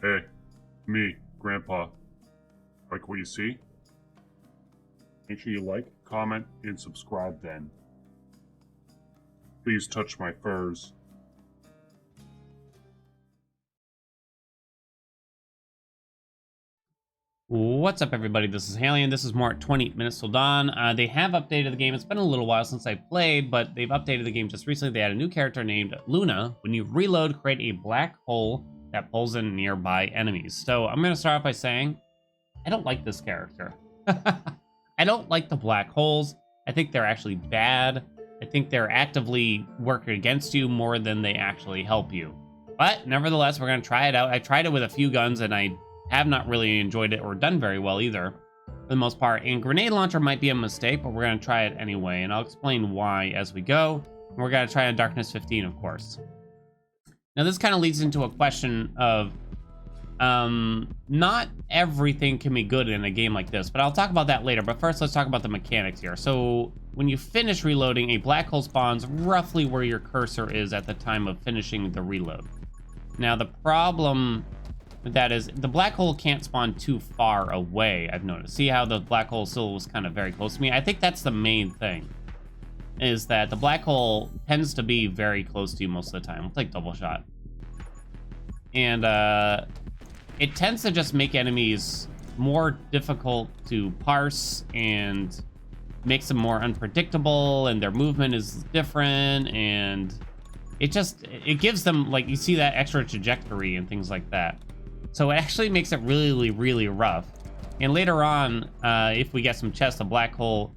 Hey, me, Grandpa. Like what you see? Make sure you like, comment, and subscribe then. Please touch my furs. What's up, everybody? This is Haelian. This is more at 20 minutes till dawn. They have updated the game. It's been a little while since I played, but they've updated the game just recently. They had a new character named Luna. When you reload, create a black hole that pulls in nearby enemies. So I'm going to start off by saying, I don't like this character. I don't like the black holes. I think they're actually bad. I think they're actively working against you more than they actually help you. But nevertheless, we're going to try it out. I tried it with a few guns and I have not really enjoyed it or done very well either, for the most part. And grenade launcher might be a mistake, but we're going to try it anyway, and I'll explain why as we go. And we're going to try on Darkness 15, of course. Now, this kind of leads into a question of not everything can be good in a game like this, but I'll talk about that later. But first, let's talk about the mechanics here. So when you finish reloading, a black hole spawns roughly where your cursor is at the time of finishing the reload. Now, the problem that is, the black hole can't spawn too far away, I've noticed. See how the black hole still was kind of very close to me? I think that's the main thing, is that the black hole tends to be very close to you most of the time. We'll take double shot. And it tends to just make enemies more difficult to parse and makes them more unpredictable, and their movement is different, and it gives them, like, you see that extra trajectory and things like that. So it actually makes it really, really rough. And later on, if we get some chests, the black hole,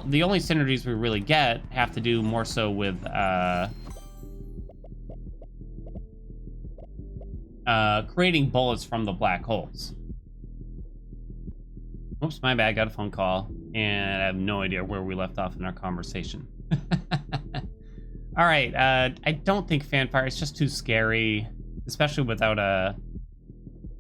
the only synergies we really get have to do more so with creating bullets from the black holes. Oops, my bad, got a phone call, and I have no idea where we left off in our conversation. All right, I don't think fanfire is just too scary, especially without a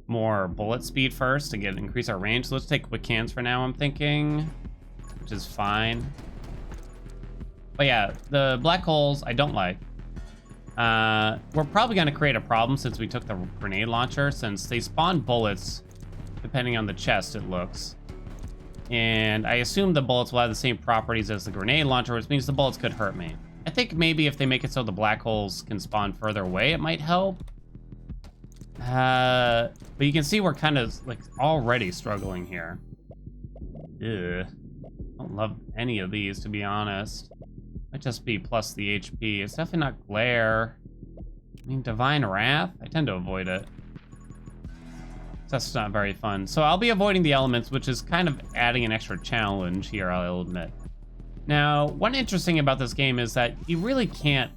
more bullet speed first to increase our range. So let's take quick cans for now, I'm thinking, which is fine. But yeah, the black holes I don't like. We're probably going to create a problem since we took the grenade launcher, since they spawn bullets depending on the chest, it looks. And I assume the bullets will have the same properties as the grenade launcher, which means the bullets could hurt me. I think maybe if they make it so the black holes can spawn further away, it might help. But you can see we're kind of like already struggling here. Ugh. I don't love any of these, to be honest. Might just be plus the HP. It's definitely not glare. I mean, Divine Wrath? I tend to avoid it. That's not very fun. So I'll be avoiding the elements, which is kind of adding an extra challenge here, I'll admit. Now, one interesting thing about this game is that you really can't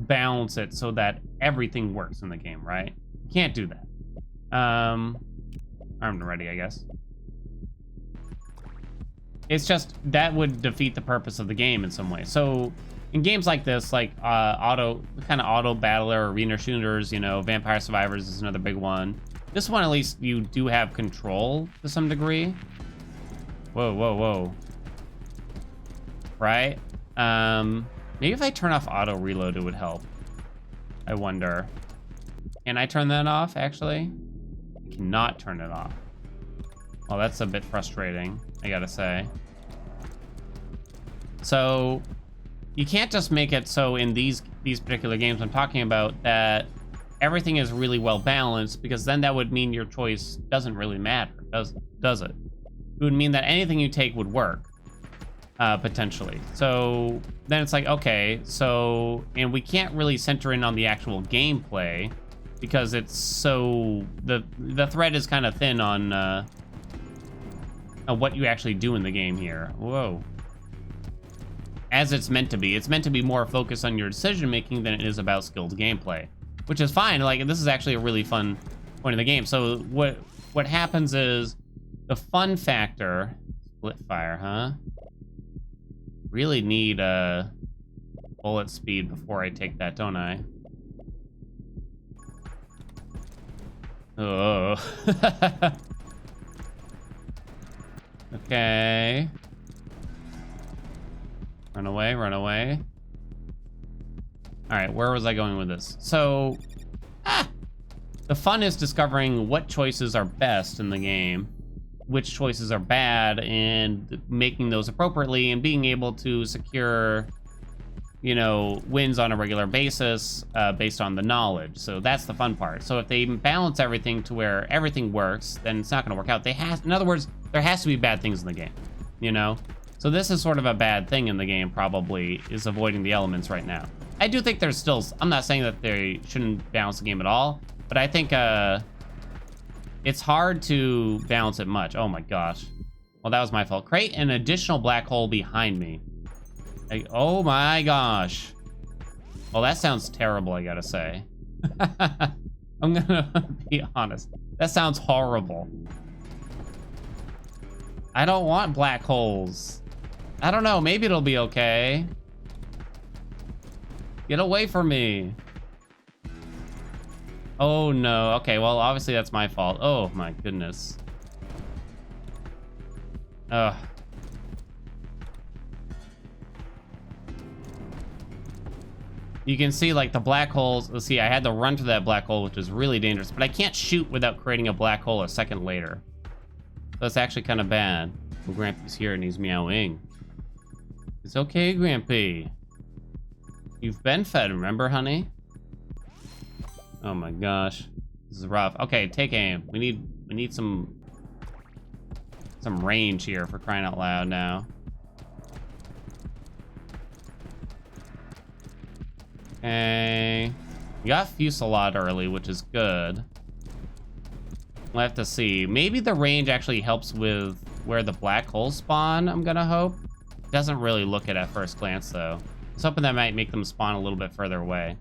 balance it so that everything works in the game, right? You can't do that. Armed and ready, I guess. It's just, that would defeat the purpose of the game in some way. So in games like this, like kind of auto battler, arena shooters, you know, Vampire Survivors is another big one. This one, at least, you do have control to some degree. Whoa, whoa, whoa. Right? Maybe if I turn off auto reload, it would help. I wonder. Can I turn that off, actually? I cannot turn it off. Well, that's a bit frustrating, I gotta say. So, you can't just make it so in these particular games I'm talking about that everything is really well balanced, because then that would mean your choice doesn't really matter, does it? It would mean that anything you take would work, potentially. So then it's like, okay, so, and we can't really center in on the actual gameplay, because it's so, the thread is kind of thin on what you actually do in the game here. Whoa. As it's meant to be. It's meant to be more focused on your decision making than it is about skilled gameplay, which is fine. Like, this is actually a really fun point of the game. So what happens is the fun factor, split fire, huh? Really need a bullet speed before I take that, don't I? Oh. Okay. Run away, run away. All right, where was I going with this? So, the The fun is discovering what choices are best in the game, which choices are bad, and making those appropriately, and being able to secure, you know, wins on a regular basis based on the knowledge. So that's the fun part. So if they balance everything to where everything works, then it's not going to work out. In other words, there has to be bad things in the game, you know? So this is sort of a bad thing in the game, probably, is avoiding the elements right now. I do think there's still, I'm not saying that they shouldn't balance the game at all, but I think it's hard to balance it much. Oh my gosh. Well, that was my fault. Create an additional black hole behind me. Oh my gosh. Well, that sounds terrible, I gotta say. I'm gonna be honest. That sounds horrible. I don't want black holes. I don't know, maybe it'll be okay. Get away from me. Oh no, okay, well, obviously that's my fault. Oh my goodness. Ugh. You can see, like, the black holes. Let's see, I had to run to that black hole, which is really dangerous, but I can't shoot without creating a black hole a second later. So it's actually kind of bad. Well, Grampy's here and he's meowing. It's okay, Grampy. You've been fed, remember, honey? Oh my gosh. This is rough. Okay, take aim. We need some range here, for crying out loud now. Okay. We got Fusillade early, which is good. We'll have to see. Maybe the range actually helps with where the black holes spawn, I'm gonna hope. Doesn't really look it at first glance, though. I was hoping that might make them spawn a little bit further away.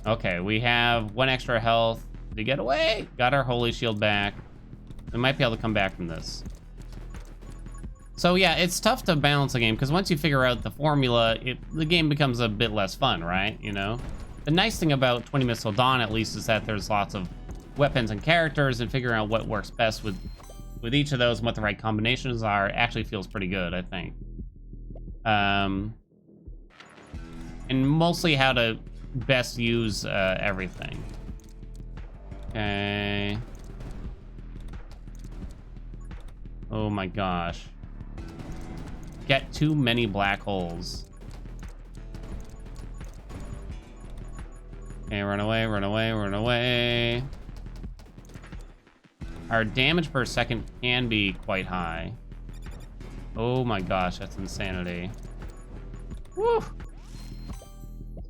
Okay, we have 1 extra health. Did we get away? Got our holy shield back. We might be able to come back from this. So yeah, it's tough to balance the game, because once you figure out the formula, the game becomes a bit less fun, right? You know? The nice thing about 20 Minutes Till Dawn, at least, is that there's lots of weapons and characters, and figuring out what works best with each of those and what the right combinations are actually feels pretty good, I think. And mostly how to best use everything. Okay. Oh my gosh. Get too many black holes. Okay, run away, run away, run away. Our damage per second can be quite high. Oh my gosh, that's insanity. Woo!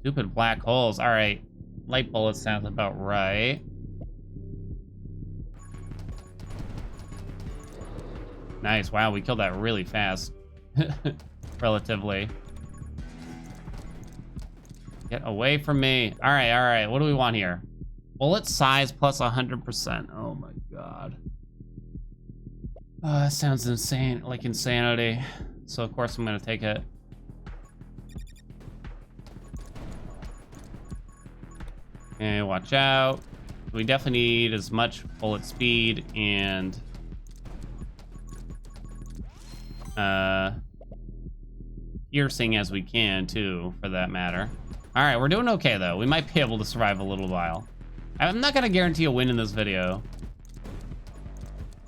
Stupid black holes. All right, light bullets sounds about right. Nice, wow, we killed that really fast. Relatively. Get away from me. All right, what do we want here? Bullet size plus 100%. Oh my god. Oh, that sounds insane, like insanity. So of course I'm gonna take it. Okay, watch out. We definitely need as much bullet speed and piercing as we can too, for that matter. All right, we're doing okay though. We might be able to survive a little while. I'm not gonna guarantee a win in this video,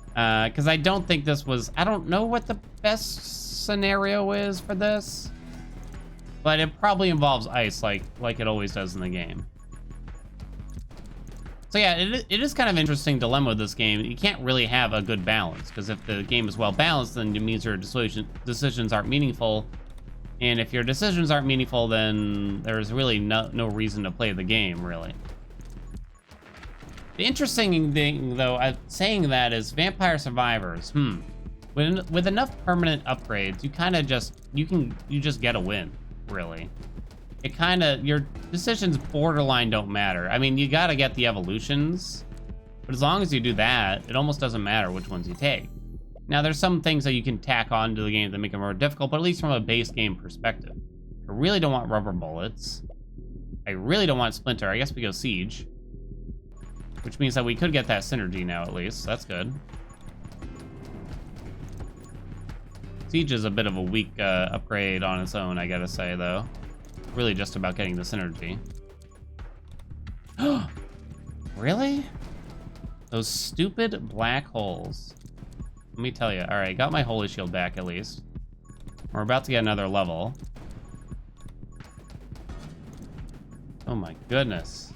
because I don't think this was, I don't know what the best scenario is for this, but it probably involves ice like it always does in the game. So yeah, it is kind of an interesting dilemma with this game. You can't really have a good balance, because if the game is well balanced, then it means your decisions aren't meaningful. And if your decisions aren't meaningful, then there's really no reason to play the game, really. The interesting thing, though, saying that is Vampire Survivors. With enough permanent upgrades, you kind of just, you just get a win, really. It kind of, your decisions borderline don't matter. I mean, you gotta get the evolutions, but as long as you do that, it almost doesn't matter which ones you take. Now, there's some things that you can tack on to the game that make it more difficult, but at least from a base game perspective. I really don't want rubber bullets. I really don't want Splinter. I guess we go Siege. Which means that we could get that synergy now, at least. That's good. Siege is a bit of a weak upgrade on its own, I gotta say, though. Really just about getting the synergy. Really? Those stupid black holes. Let me tell you. All right, got my holy shield back at least. We're about to get another level. Oh my goodness.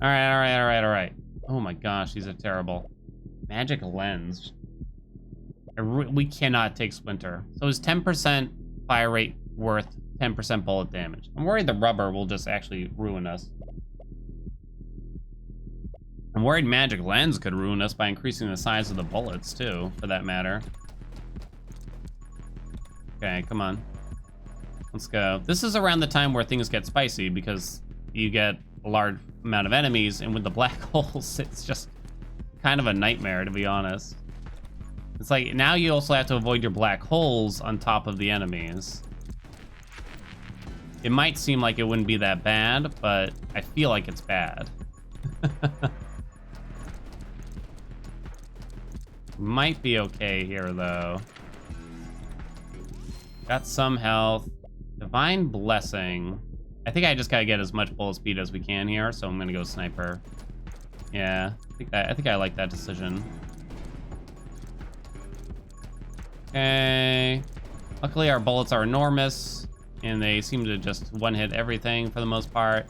All right. Oh my gosh, these are terrible. Magic lens. We cannot take Splinter. So is 10% fire rate worth 10% bullet damage? I'm worried the rubber will just actually ruin us. I'm worried Magic Lens could ruin us by increasing the size of the bullets, too, for that matter. Okay, come on. Let's go. This is around the time where things get spicy, because you get a large amount of enemies, and with the black holes, it's just kind of a nightmare, to be honest. It's like, now you also have to avoid your black holes on top of the enemies. It might seem like it wouldn't be that bad, but I feel like it's bad. Might be okay here, though. Got some health. Divine Blessing. I think I just gotta get as much bullet speed as we can here, so I'm gonna go Sniper. Yeah, I think I like that decision. Okay. Luckily, our bullets are enormous, and they seem to just one-hit everything for the most part.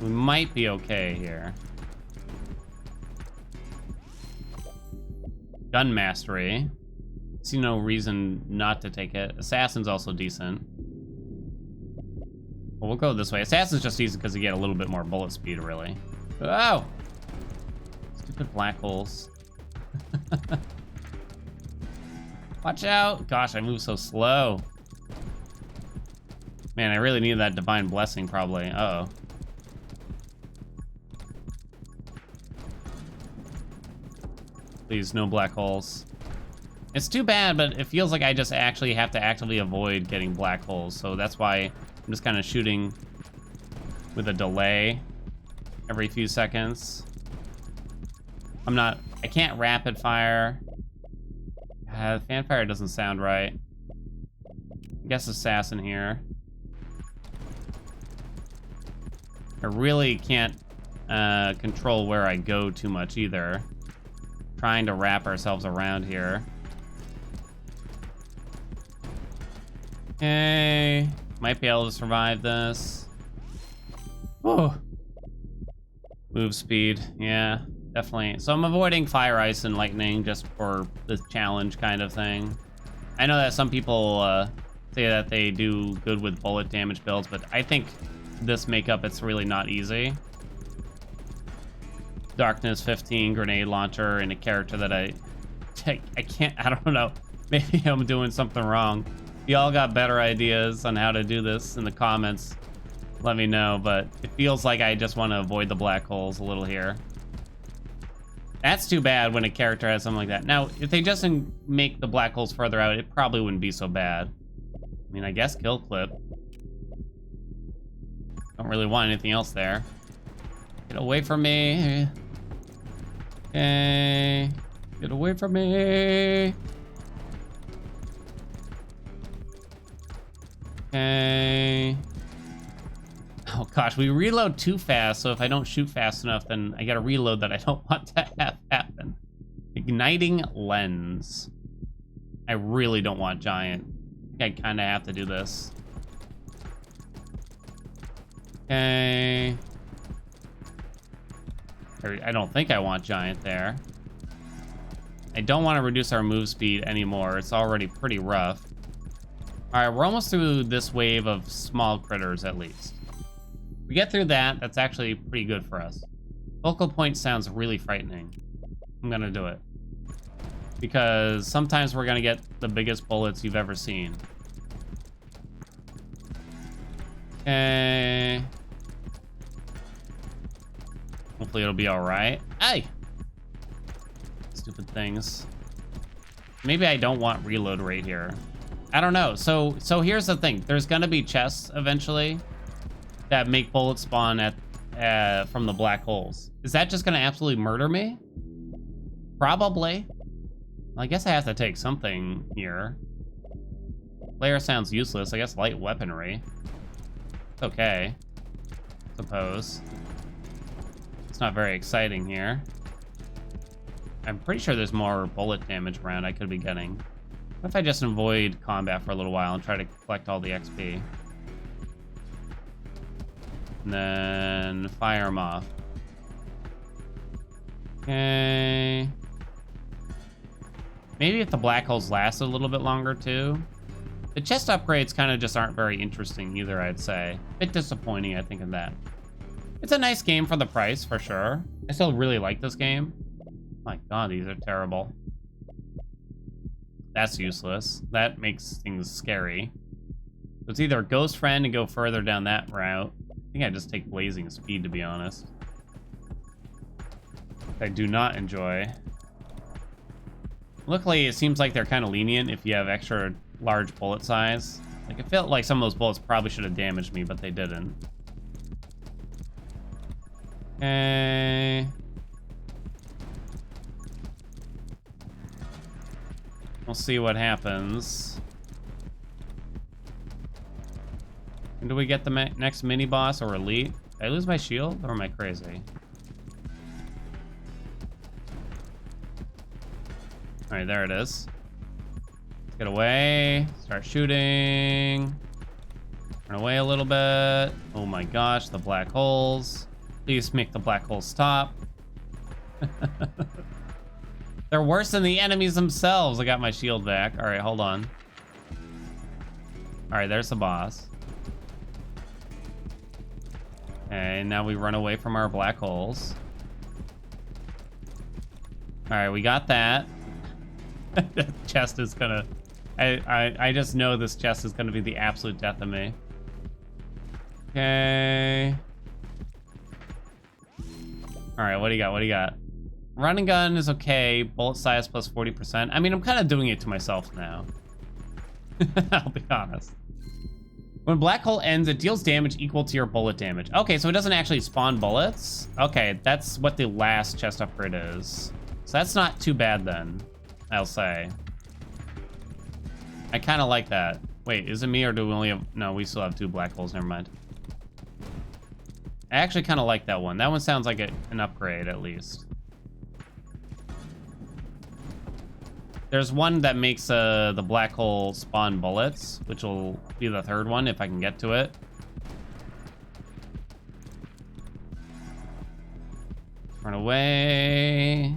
We might be okay here. Gun Mastery. See no reason not to take it. Assassin's also decent. Well, we'll go this way. Assassin's just decent because you get a little bit more bullet speed, really. Oh! Stupid black holes. Watch out! Gosh, I move so slow. Man, I really need that Divine Blessing, probably. Uh-oh. Please, no black holes. It's too bad, but it feels like I just actually have to actively avoid getting black holes, so that's why I'm just kind of shooting with a delay every few seconds. I can't rapid fire. Fanfire doesn't sound right. I guess Assassin here. I really can't control where I go too much either. Trying to wrap ourselves around here. Okay, might be able to survive this. Oh, move speed, yeah, definitely. So I'm avoiding Fire, Ice, and Lightning just for the challenge kind of thing. I know that some people say that they do good with bullet damage builds, but I think this makeup, it's really not easy. Darkness 15, grenade launcher, and a character that I don't know. Maybe I'm doing something wrong. If y'all got better ideas on how to do this in the comments, let me know, but it feels like I just want to avoid the black holes a little here. That's too bad when a character has something like that. Now, if they just make the black holes further out, it probably wouldn't be so bad. I mean, I guess kill clip. Don't really want anything else there. Get away from me. Okay. Get away from me. Okay. Oh gosh, we reload too fast, so if I don't shoot fast enough, then I gotta reload that I don't want to have happen. Igniting Lens. I really don't want Giant. I think I kinda have to do this. Okay. I don't think I want Giant there. I don't want to reduce our move speed anymore. It's already pretty rough. All right, we're almost through this wave of small critters, at least. If we get through that, that's actually pretty good for us. Focal point sounds really frightening. I'm gonna do it. Because sometimes we're gonna get the biggest bullets you've ever seen. Okay. Hopefully it'll be all right. Hey! Stupid things. Maybe I don't want reload rate here. I don't know. So here's the thing. There's gonna be chests eventually that make bullets spawn at from the black holes. Is that just gonna absolutely murder me? Probably. Well, I guess I have to take something here. Layer sounds useless. I guess light weaponry. It's okay. Suppose. not very exciting here. I'm pretty sure there's more bullet damage around I could be getting. What if I just avoid combat for a little while and try to collect all the XP? And then fire them off. Okay. Maybe if the black holes last a little bit longer too. The chest upgrades kind of just aren't very interesting either, I'd say. Bit disappointing, I think, in that. It's a nice game for the price, for sure. I still really like this game. My god, these are terrible. That's useless. That makes things scary. So it's either Ghost Friend and go further down that route. I think I just take Blazing Speed, to be honest. I do not enjoy. Luckily, it seems like they're kind of lenient if you have extra large bullet size. Like, it felt like some of those bullets probably should have damaged me, but they didn't. Okay. We'll see what happens. And do we get the next mini boss or elite? Did I lose my shield or am I crazy? All right, there it is. Let's get away. Start shooting. Run away a little bit. Oh my gosh, the black holes. Please make the black holes stop. They're worse than the enemies themselves. I got my shield back. All right, hold on. All right, there's the boss. Okay, now we run away from our black holes. All right, we got that. The chest is gonna... I just know this chest is gonna be the absolute death of me. Okay. All right, what do you got? What do you got? Run and gun is okay. Bullet size plus 40%. I mean, I'm kind of doing it to myself now. I'll be honest. When black hole ends, it deals damage equal to your bullet damage. Okay, so it doesn't actually spawn bullets. Okay, that's what the last chest upgrade is. So that's not too bad then, I'll say. I kind of like that. Wait, is it me or do we only have... No, we still have 2 black holes. Never mind. I actually kind of like that one. That one sounds like an upgrade, at least. There's one that makes the black hole spawn bullets, which will be the 3rd one if I can get to it. Run away.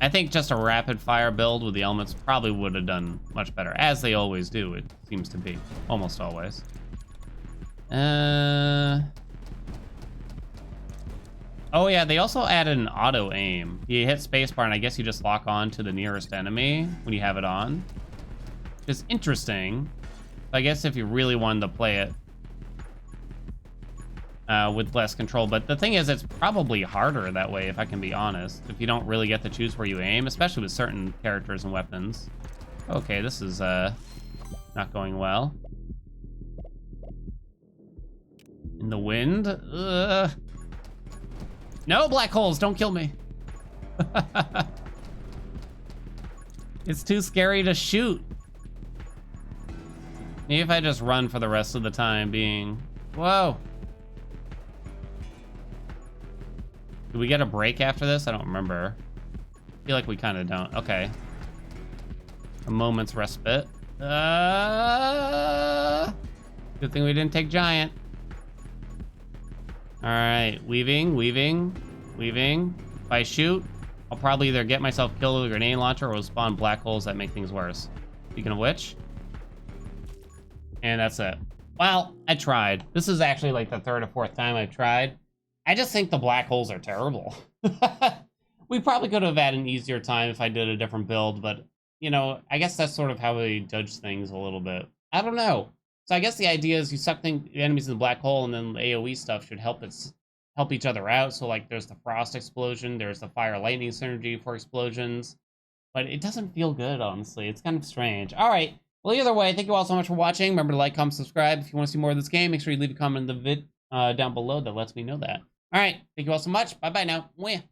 I think just a rapid fire build with the elements probably would have done much better, as they always do, it seems to be. Almost always. Oh yeah, they also added an auto aim. You hit spacebar and I guess you just lock on to the nearest enemy when you have it on. Which is interesting. I guess if you really wanted to play it with less control. But the thing is, it's probably harder that way, if I can be honest. If you don't really get to choose where you aim, especially with certain characters and weapons. Okay, this is not going well. In the wind? Ugh. No, black holes, don't kill me. It's too scary to shoot. Maybe if I just run for the rest of the time being... Whoa. Do we get a break after this? I don't remember. I feel like we kind of don't. Okay. A moment's respite. Good thing we didn't take giant. All right, weaving. If I shoot, I'll probably either get myself killed with a grenade launcher or will spawn black holes that make things worse. Speaking of which. And that's it. Well, I tried. This is actually like the 3rd or 4th time I've tried. I just think the black holes are terrible. We probably could have had an easier time if I did a different build, but, you know, I guess that's sort of how they judge things a little bit. I don't know. So I guess the idea is you suck the enemies in the black hole, and then the AoE stuff should help each other out. So like there's the frost explosion, there's the fire lightning synergy for explosions, but it doesn't feel good, honestly. It's kind of strange. All right. Well, either way, thank you all so much for watching. Remember to like, comment, subscribe. If you want to see more of this game, make sure you leave a comment in the vid down below that lets me know that. All right. Thank you all so much. Bye-bye now. Mwah.